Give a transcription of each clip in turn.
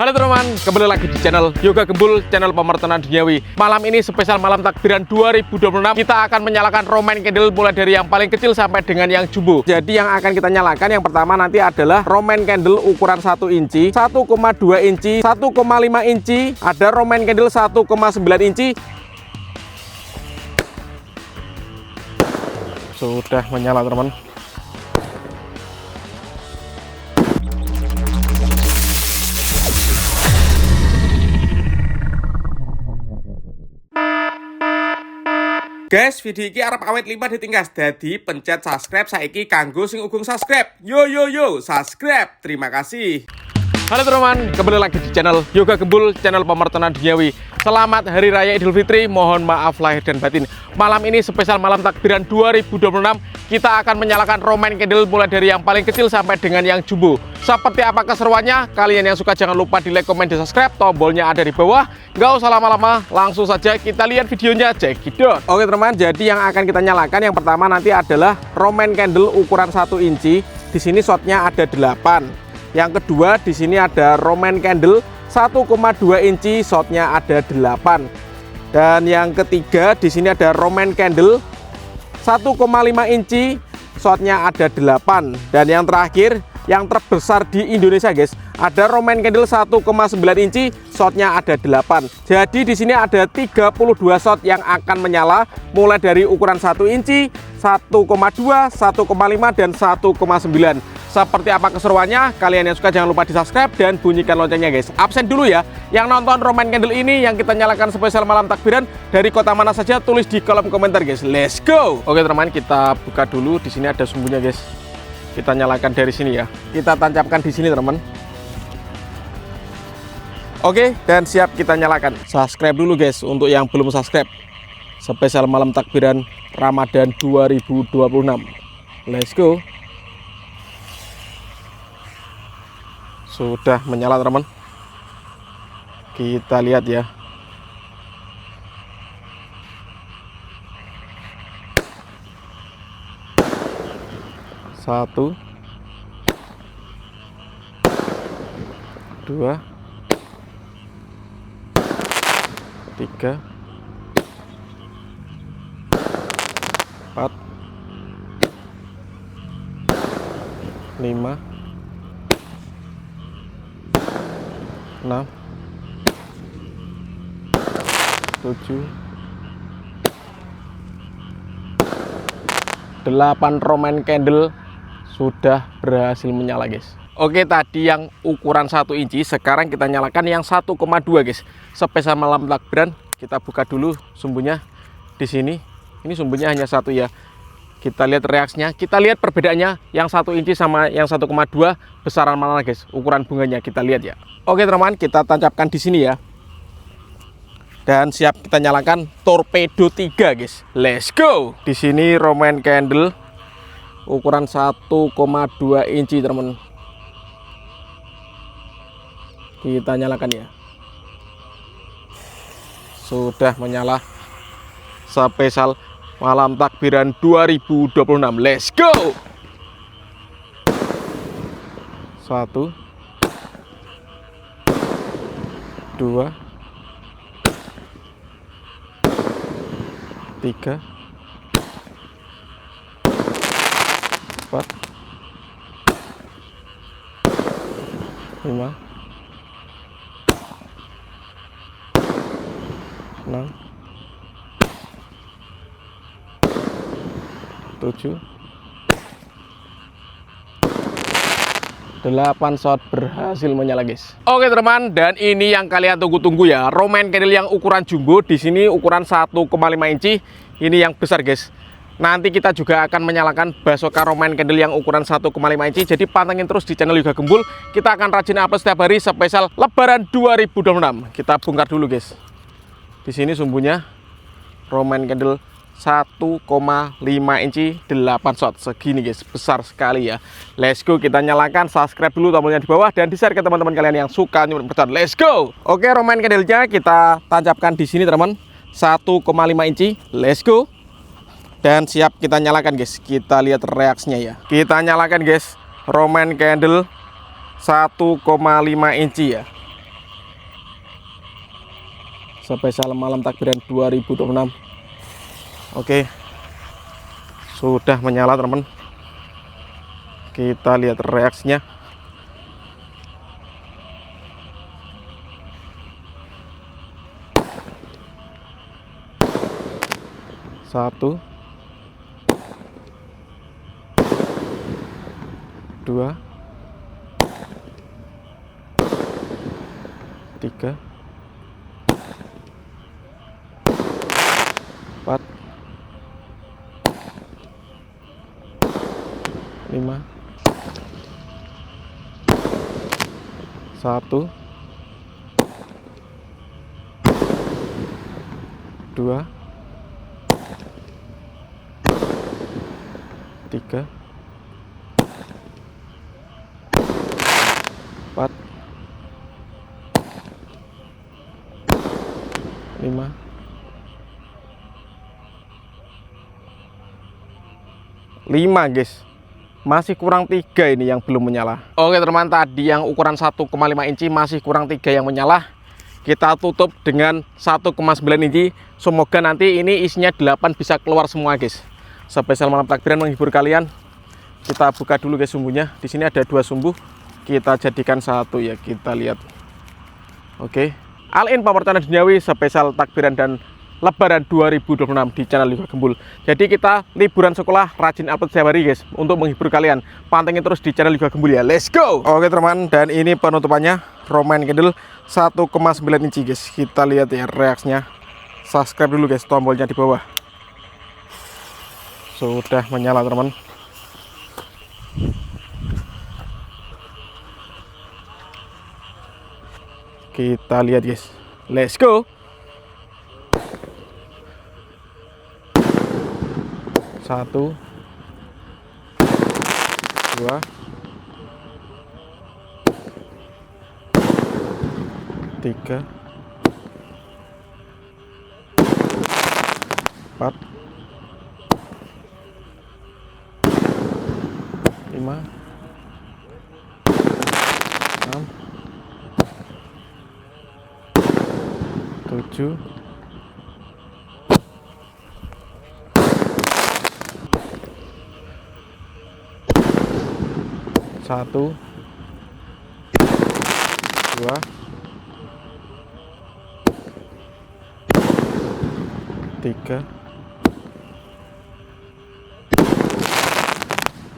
Halo teman-teman, kembali lagi di channel Yoga Gembul, channel pemertenan duniawi. Malam ini spesial malam takbiran 2026. Kita akan menyalakan Roman candle mulai dari yang paling kecil sampai dengan yang jumbo. Jadi yang akan kita nyalakan yang pertama nanti adalah Roman candle ukuran 1 inci, 1,2 inci, 1,5 inci, ada Roman candle 1,9 inci. Sudah menyala teman-teman. Guys, video ini arep awet 5 ditingkas. Jadi pencet subscribe saiki kanggo sing ugung subscribe. Yo subscribe. Terima kasih. Halo teman-teman, kembali lagi di channel Yoga Gembul, channel pemertenan duniawi. Selamat Hari Raya Idul Fitri, mohon maaf lahir dan batin. Malam ini spesial malam takbiran 2026. Kita akan menyalakan Roman candle mulai dari yang paling kecil sampai dengan yang jumbo. Seperti apa keseruannya? Kalian yang suka jangan lupa di like, komen, dan subscribe. Tombolnya ada di bawah. Nggak usah lama-lama, langsung saja kita lihat videonya. Cekidot. Oke teman-teman, jadi yang akan kita nyalakan yang pertama nanti adalah Roman candle ukuran 1 inci. Di sini shotnya ada 8. Yang kedua di sini ada Roman candle 1,2 inci, shotnya ada 8. Dan yang ketiga di sini ada Roman candle 1,5 inci, shotnya ada 8. Dan yang terakhir yang terbesar di Indonesia guys, ada Roman candle 1,9 inci, shotnya ada 8. Jadi di sini ada 32 shot yang akan menyala mulai dari ukuran 1 inci, 1,2, 1,5 dan 1,9. Seperti apa keseruannya? Kalian yang suka jangan lupa di subscribe dan bunyikan loncengnya guys. Absen dulu ya. Yang nonton Roman candle ini yang kita nyalakan spesial malam takbiran dari kota mana saja, tulis di kolom komentar guys. Let's go. Oke teman-teman, kita buka dulu. Di sini ada sumbunya guys. Kita nyalakan dari sini ya. Kita tancapkan di sini teman. Oke, dan siap kita nyalakan. Subscribe dulu guys untuk yang belum subscribe. Spesial malam takbiran Ramadan 2026. Let's go. Sudah menyala teman-teman. Kita lihat ya. Satu, dua, tiga, 4, 5, 6, 7, 8 Roman candle sudah berhasil menyala guys. Oke, tadi yang ukuran 1 inci, sekarang kita nyalakan yang 1,2 guys. Spesial malam takbiran, kita buka dulu sumbunya di sini. Ini sumbunya hanya 1 ya. Kita lihat reaksinya, kita lihat perbedaannya yang 1 inci sama yang 1,2 besaran mana guys, ukuran bunganya kita lihat ya. Oke teman-teman, kita tancapkan di sini ya. Dan siap kita nyalakan torpedo 3 guys. Let's go. Di sini Roman candle ukuran 1,2 inci teman-teman. Kita nyalakan ya. Sudah menyala. Spesial malam takbiran 2026. Let's go. 1, 2, 3, 4, 5, 6, 7, 8 shot berhasil menyala guys. Oke teman, dan ini yang kalian tunggu-tunggu ya, Roman candle yang ukuran jumbo. Di sini ukuran 1,5 inci. Ini yang besar guys. Nanti kita juga akan menyalakan Basoka Roman candle yang ukuran 1,5 inci. Jadi pantengin terus di channel Yoga Gembul. Kita akan rajin upload setiap hari spesial Lebaran 2026. Kita bongkar dulu guys. Di sini sumbunya Roman candle 1,5 inci 8 shot segini guys, besar sekali ya. Let's go, kita nyalakan, subscribe dulu tombolnya di bawah dan di share ke teman-teman kalian yang suka nyumbang pesan. Let's go. Oke, Roman candle-nya kita tancapkan di sini teman-teman, 1,5 inci. Let's go. Dan siap kita nyalakan guys. Kita lihat reaksinya ya. Kita nyalakan guys, Roman candle 1,5 inci ya. spesial malam takbiran 2026. Oke, sudah menyala teman-teman. Kita lihat reaksinya. Satu, dua, tiga, empat, lima, satu, dua, tiga, empat, lima, guys. Masih kurang 3 ini yang belum menyala. Oke teman, tadi yang ukuran 1,5 inci masih kurang 3 yang menyala. Kita tutup dengan 1,9 inci. Semoga nanti ini isinya 8 bisa keluar semua guys. Spesial malam takbiran menghibur kalian. Kita buka dulu guys sumbunya. Di sini ada 2 sumbu. Kita jadikan 1 ya, kita lihat. Oke, All-in pemertanian duniawi spesial takbiran dan Lebaran 2026 di channel Yoga Gembul. Jadi kita liburan sekolah rajin upload setiap hari guys untuk menghibur kalian. Pantengin terus di channel Yoga Gembul ya. Let's go. Oke teman, dan ini penutupannya Roman Candle 1,9 inci guys. Kita lihat ya reaksinya. Subscribe dulu guys, tombolnya di bawah. Sudah menyala teman. Kita lihat guys. Let's go. 1, 2, 3, 4, 5, 6, 7, 1, 2, 3,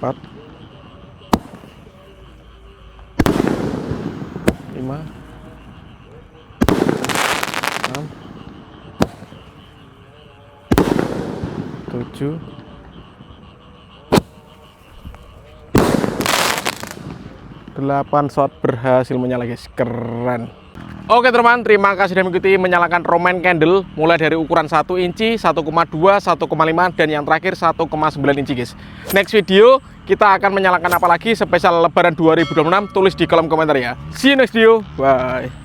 4, 5, 6, 7, 8 shot berhasil menyala guys, keren. Oke teman, terima kasih sudah mengikuti menyalakan Roman Candle mulai dari ukuran 1 inci, 1,2, 1,5 dan yang terakhir 1,9 inci guys. Next video kita akan menyalakan apa lagi spesial Lebaran 2026, tulis di kolom komentar ya. See you next video, bye.